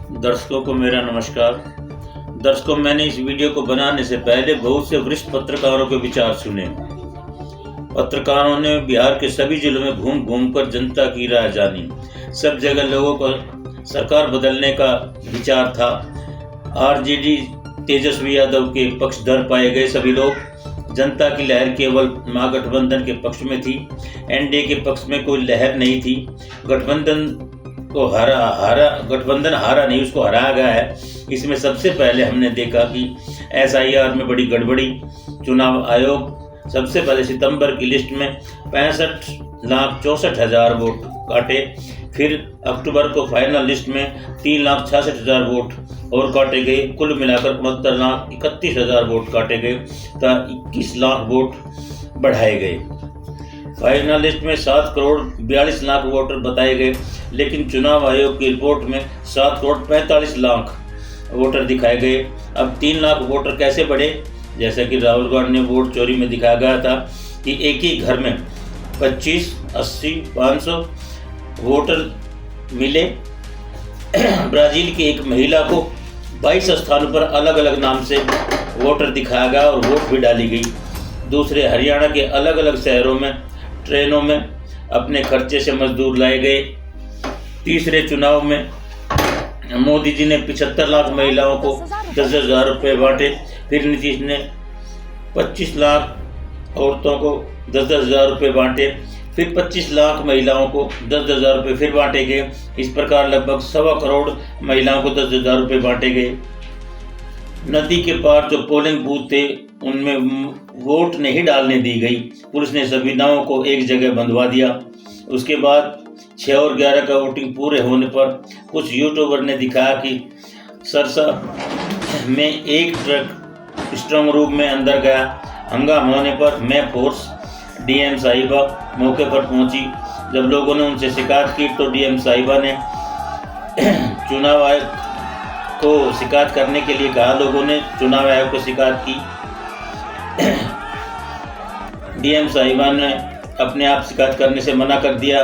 दर्शकों को मेरा नमस्कार। दर्शकों, मैंने इस वीडियो को बनाने से पहले बहुत से वरिष्ठ पत्रकारों के विचार सुने। पत्रकारों ने बिहार के सभी जिलों में घूम घूम कर जनता की राय जानी। सब जगह लोगों को सरकार बदलने का विचार था। आरजेडी तेजस्वी यादव के पक्षधर पाए गए सभी लोग। जनता की लहर केवल महागठबंधन के पक्ष में थी। एनडीए के पक्ष में कोई लहर नहीं थी। गठबंधन हारा नहीं, उसको हराया गया है। इसमें सबसे पहले हमने देखा कि एसआईआर में बड़ी गड़बड़ी। चुनाव आयोग सबसे पहले सितंबर की लिस्ट में 65,64,000 वोट काटे। फिर अक्टूबर को फाइनल लिस्ट में 3,66,000 वोट और काटे गए। कुल मिलाकर 69,31,000 वोट काटे गए तथा 21 लाख वोट बढ़ाए गए। फाइनल लिस्ट में 7 करोड़ 42 लाख वोटर बताए गए, लेकिन चुनाव आयोग की रिपोर्ट में 7 करोड़ 45 लाख वोटर दिखाए गए। अब 3 लाख वोटर कैसे बढ़े? जैसा कि राहुल गांधी ने वोट चोरी में दिखाया गया था कि एक ही घर में 25, 80, 500 वोटर मिले। ब्राजील की एक महिला को 22 स्थानों पर अलग अलग नाम से वोटर दिखाया गया और वोट भी डाली गई। दूसरे हरियाणा के अलग अलग शहरों में ट्रेनों में अपने खर्चे से मजदूर लाए गए। तीसरे चुनाव में मोदी जी ने 75 लाख महिलाओं को 10,000 रुपये बांटे। फिर नीतीश ने 25 लाख औरतों को 10,000 रुपये बांटे। फिर 25 लाख महिलाओं को 10,000 रुपये फिर बांटे गए। इस प्रकार लगभग 1.25 करोड़ महिलाओं को 10,000 रुपये बांटे गए। नदी के पार जो पोलिंग बूथ थे उनमें वोट नहीं डालने दी गई। पुलिस ने सभी नावों को एक जगह बंधवा दिया। उसके बाद 6 और 11 का वोटिंग पूरे होने पर कुछ यूट्यूबर ने दिखाया कि सरसा में एक ट्रक स्ट्रांग रूम में अंदर गया। हंगामा होने पर मैं फोर्स डीएम साहिबा मौके पर पहुंची। जब लोगों ने उनसे शिकायत की तो डीएम साहिबा ने चुनाव आयोग को शिकायत करने के लिए कहा। लोगों ने चुनाव आयोग को शिकायत की। डीएम साहिबा ने अपने आप शिकायत करने से मना कर दिया।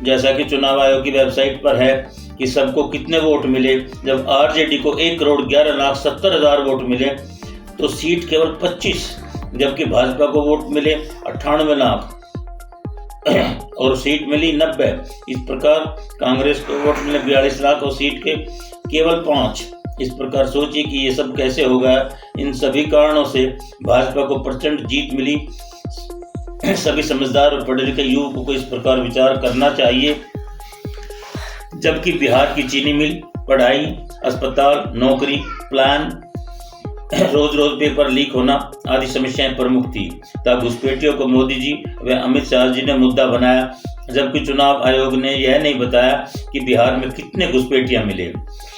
जैसा कि चुनाव आयोग की वेबसाइट पर है कि सबको कितने वोट मिले। जब आरजेडी को 1,11,70,000 वोट मिले तो सीट केवल 25, जबकि भाजपा को वोट मिले 98 लाख और सीट मिली 90। इस प्रकार कांग्रेस को वोट मिले 42 लाख और सीट के केवल 5। इस प्रकार सोचिए कि ये सब कैसे होगा। इन सभी कारणों से भाजपा को प्रचंड जीत मिली। सभी समझदार और पढ़े लिखे युवकों को इस प्रकार विचार करना चाहिए। जबकि बिहार की चीनी मिल, पढ़ाई, अस्पताल, नौकरी, प्लान, रोज पेपर लीक होना आदि समस्याएं प्रमुख थी। तब घुसपैठियों को मोदी जी व अमित शाह जी ने मुद्दा बनाया, जबकि चुनाव आयोग ने यह नहीं बताया कि बिहार में कितने घुसपैठियां मिले।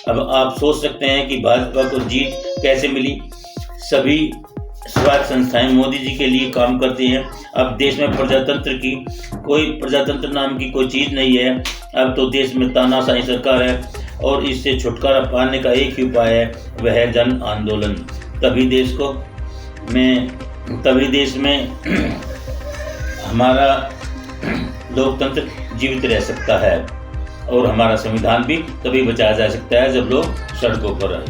अब आप सोच सकते हैं कि भाजपा को जीत कैसे मिली। सभी स्वायत्त संस्थाएं मोदी जी के लिए काम करती हैं। अब देश में प्रजातंत्र नाम की कोई चीज नहीं है। अब तो देश में तानाशाही सरकार है और इससे छुटकारा पाने का एक ही उपाय है, वह है जन आंदोलन। तभी देश में हमारा लोकतंत्र जीवित रह सकता है और हमारा संविधान भी तभी बचाया जा सकता है जब लोग सड़कों पर आए।